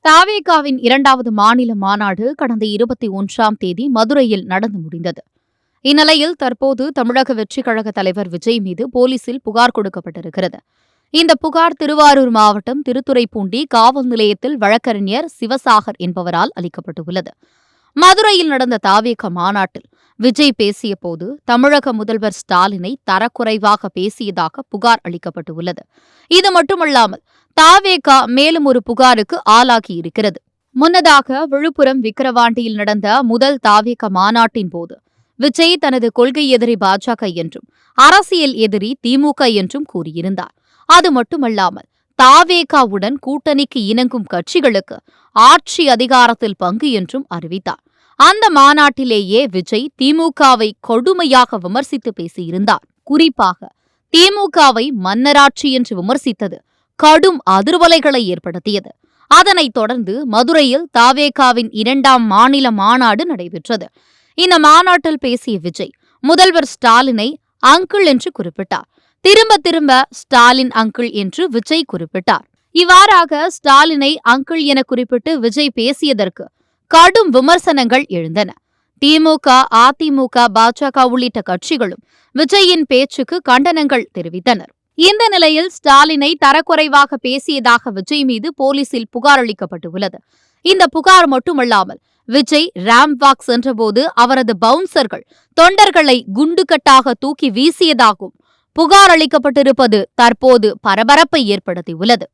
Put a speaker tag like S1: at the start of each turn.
S1: தவேகாவின் 2வது மாநில மாநாடு கடந்த 21ஆம் தேதி மதுரையில் நடந்து முடிந்தது. இந்நிலையில் தற்போது தமிழக வெற்றிக் கழக தலைவர் விஜய் மீது போலீசில் புகார் கொடுக்கப்பட்டிருக்கிறது. இந்த புகார் திருவாரூர் மாவட்டம் திருத்துறைப்பூண்டி காவல் நிலையத்தில் வழக்கறிஞர் சிவசாகர் என்பவரால் அளிக்கப்பட்டுள்ளது. மதுரையில் நடந்த தவேகா மாநாட்டில் விஜய் பேசியபோது தமிழக முதல்வர் ஸ்டாலினை தரக்குறைவாக பேசியதாக புகார் அளிக்கப்பட்டுள்ளது. இது மட்டுமல்லாமல் தவேகா மேலும் ஒரு புகாருக்கு ஆளாகியிருக்கிறது. முன்னதாக விழுப்புரம் விக்கிரவாண்டியில் நடந்த முதல் தவேகா மாநாட்டின் போது விஜய் தனது கொள்கை எதிரி பாஜக என்றும் அரசியல் எதிரி திமுக என்றும் கூறியிருந்தார். அது மட்டுமல்லாமல் தவேகாவுடன் கூட்டணிக்கு இணங்கும் கட்சிகளுக்கு ஆட்சி அதிகாரத்தில் பங்கு என்றும் அறிவித்தார். அந்த மாநாட்டிலேயே விஜய் திமுகவை கொடுமையாக விமர்சித்து பேசியிருந்தார். குறிப்பாக திமுகவை மன்னராட்சி என்று விமர்சித்தது கடும் அதிர்வலைகளை ஏற்படுத்தியது. அதனைத் தொடர்ந்து மதுரையில் தவேகாவின் 2ஆம் மாநில மாநாடு நடைபெற்றது. இந்த மாநாட்டில் பேசிய விஜய் முதல்வர் ஸ்டாலினை அங்கிள் என்று குறிப்பிட்டார். திரும்ப திரும்ப ஸ்டாலின் அங்கிள் என்று விஜய் குறிப்பிட்டார். இவ்வாறாக ஸ்டாலினை அங்கிள் என குறிப்பிட்டு விஜய் பேசியதற்கு கடும் விமர்சனங்கள் எழுந்தன. திமுக, அதிமுக, பாஜக உள்ளிட்ட கட்சிகளும் விஜயின் பேச்சுக்கு கண்டனங்கள் தெரிவித்தனர். இந்த நிலையில் ஸ்டாலினை தரக்குறைவாக பேசியதாக விஜய் மீது போலீசில் புகார் அளிக்கப்பட்டுள்ளது. இந்த புகார் மட்டுமல்லாமல் விஜய் ராம்ப் வாக் சென்றபோது அவரது பவுன்சர்கள் தொண்டர்களை குண்டுகட்டாக தூக்கி வீசியதாகவும் புகார் அளிக்கப்பட்டிருப்பது தற்போது பரபரப்பை ஏற்படுத்தியுள்ளது.